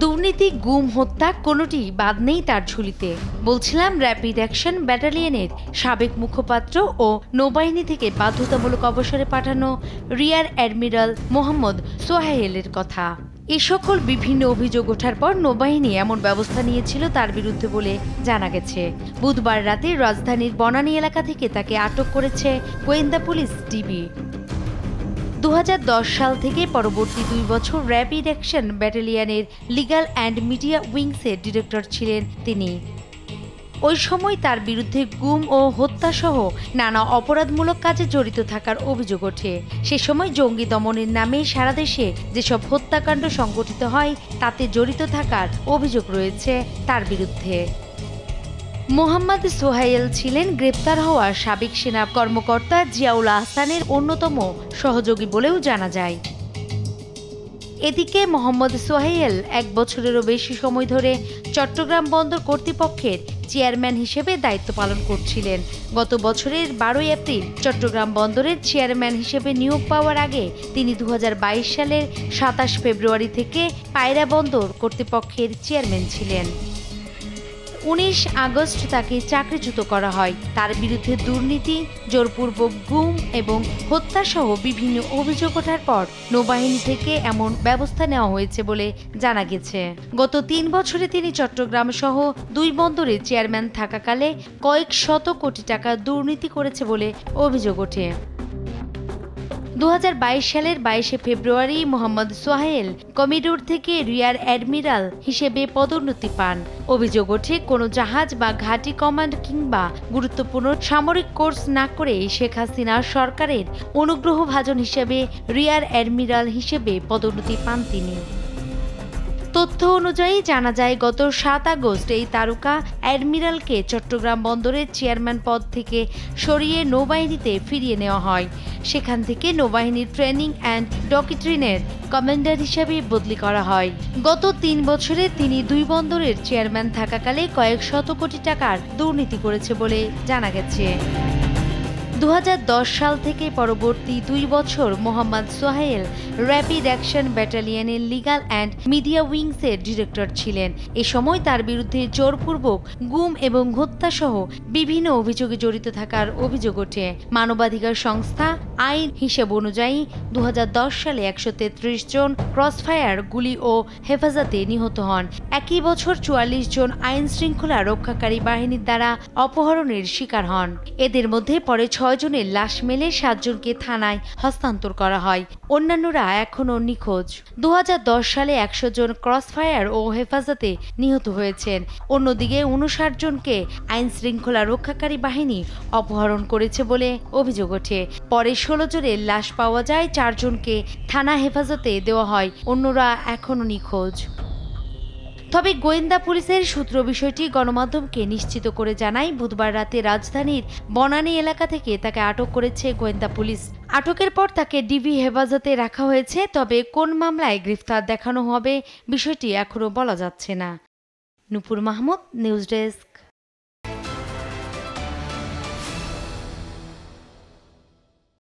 দুর্নীতি, গুম, হত্যা কোনোটি বাদ নেই তার ঝুলিতে। বলছিলাম র্যাপিড অ্যাকশন ব্যাটালিয়নের সাবেক মুখপাত্র ও নৌবাহিনী থেকে বাধ্যতামূলক অবসরে পাঠানো রিয়ার অ্যাডমিরাল মোহাম্মদ সোহাইলের কথা। এ সকল বিভিন্ন অভিযোগ ওঠার পর নৌবাহিনী এমন ব্যবস্থা নিয়েছিল তার বিরুদ্ধে বলে জানা গেছে। বুধবার রাতে রাজধানীর বনানী এলাকা থেকে তাকে আটক করেছে গোয়েন্দা পুলিশ ডিবি। 2010 সাল থেকে পরবর্তী 2 বছর র্যাপিড অ্যাকশন ব্যাটালিয়নের লিগ্যাল অ্যান্ড মিডিয়া উইংসের ডিরেক্টর ছিলেন তিনি। ওই সময় তার বিরুদ্ধে গুম ও হত্যাসহ নানা অপরাধমূলক কাজে জড়িত থাকার অভিযোগ ওঠে। সে সময় জঙ্গি দমনের নামে সারা দেশে যেসব হত্যাকাণ্ড সংঘটিত হয় তাতে জড়িত থাকার অভিযোগ রয়েছে তার বিরুদ্ধে। মোহাম্মদ সোহাইল ছিলেন গ্রেপ্তার হওয়া সাবেক সেনা কর্মকর্তা জিয়াউল আহসানের অন্যতম সহযোগী বলেও জানা যায়। এদিকে মোহাম্মদ সোহাইল 1 বছরেরও বেশি সময় ধরে চট্টগ্রাম বন্দর কর্তৃপক্ষের চেয়ারম্যান হিসেবে দায়িত্ব পালন করছিলেন। গত বছরের 12 এপ্রিল চট্টগ্রাম বন্দরের চেয়ারম্যান হিসেবে নিয়োগ পাওয়ার আগে তিনি 2022 সালের 27 ফেব্রুয়ারি থেকে পায়রা বন্দর কর্তৃপক্ষের চেয়ারম্যান ছিলেন। 19 আগস্ট তাকে চাকরিচ্যুত করা হয়। তার বিরুদ্ধে দুর্নীতি, জোরপূর্বক গুম এবং হত্যাসহ বিভিন্ন অভিযোগ ওঠার পর নৌবাহিনী থেকে এমন ব্যবস্থা নেওয়া হয়েছে বলে জানা গেছে। গত 3 বছরে তিনি চট্টগ্রাম সহ 2 বন্দরে চেয়ারম্যান থাকাকালে কয়েক শত কোটি টাকা দুর্নীতি করেছে বলে অভিযোগ ওঠে। 2022 সালের 22 ফেব্রুয়ারি মোহাম্মদ সোহাইল কমিডোর থেকে রিয়ার অ্যাডমিরাল হিসেবে পদোন্নতি পান। অভিযোগ ওঠে কোনো জাহাজ বা ঘাঁটি কমান্ড কিংবা গুরুত্বপূর্ণ সামরিক কোর্স না করে শেখ হাসিনা সরকারের অনুগ্রহভাজন হিসেবে রিয়ার অ্যাডমিরাল হিসেবে পদোন্নতি পান তিনি। তথ্য অনুযায়ী জানা যায় গত 7 আগস্ট এই তারকা অ্যাডমিরালকে চট্টগ্রাম বন্দরের চেয়ারম্যান পদ থেকে সরিয়ে নৌবাহিনীতে ফিরিয়ে নেওয়া হয়। সেখান থেকে নৌবাহিনীর ট্রেনিং অ্যান্ড ডক্ট্রিনের কমান্ডার হিসেবে বদলি করা হয়। গত 3 বছরে তিনি 2 বন্দরের চেয়ারম্যান থাকাকালে কয়েক শত কোটি টাকার দুর্নীতি করেছে বলে জানা গেছে। 2010 সাল থেকে পরবর্তী 2 বছর মোহাম্মদ সোহাইল র্যাপিড অ্যাকশন ব্যাটালিয়নের লিগ্যাল অ্যান্ড মিডিয়া উইংসের ডিরেক্টর ছিলেন। এ সময় তার বিরুদ্ধে জোরপূর্বক গুম এবং হত্যাসহ বিভিন্ন অভিযোগে জড়িত থাকার অভিযোগ ওঠে। মানবাধিকার সংস্থা আইন হিসেব অনুযায়ী 2010 সালে 133 জন ক্রসফায়ার গুলি ও হেফাজতে নিহত হন। একই বছর 44 জন আইন শৃঙ্খলা রক্ষাকারী বাহিনীর দ্বারা অপহরণের শিকার হন। এদের মধ্যে পরে 6 জনের লাশ মেলে 7 জনকে থানায় হস্তান্তর করা হয়। অন্যান্যরা এখনও নিখোঁজ। 2010 সালে 100 জন ক্রসফায়ার ও হেফাজতে নিহত হয়েছেন। অন্যদিকে 59 জনকে আইন শৃঙ্খলা রক্ষাকারী বাহিনী অপহরণ করেছে বলে অভিযোগ ওঠে। পরে 16 জনের লাশ পাওয়া যায়, 4 জনকে থানা হেফাজতে দেওয়া হয়, অন্যরা এখনও নিখোঁজ। তবে গোয়েন্দা পুলিশের সূত্র বিষয়টি গণমাধ্যমকে নিশ্চিত করে জানায় বুধবার রাতে রাজধানীর বনানী এলাকা থেকে তাকে আটক করেছে গোয়েন্দা পুলিশ। আটকের পর তাকে ডিবি হেফাজতে রাখা হয়েছে। তবে কোন মামলায় গ্রেফতার দেখানো হবে বিষয়টি এখনও বলা যাচ্ছে না। নূপুর মাহমুদ, নিউজ ডেস্ক।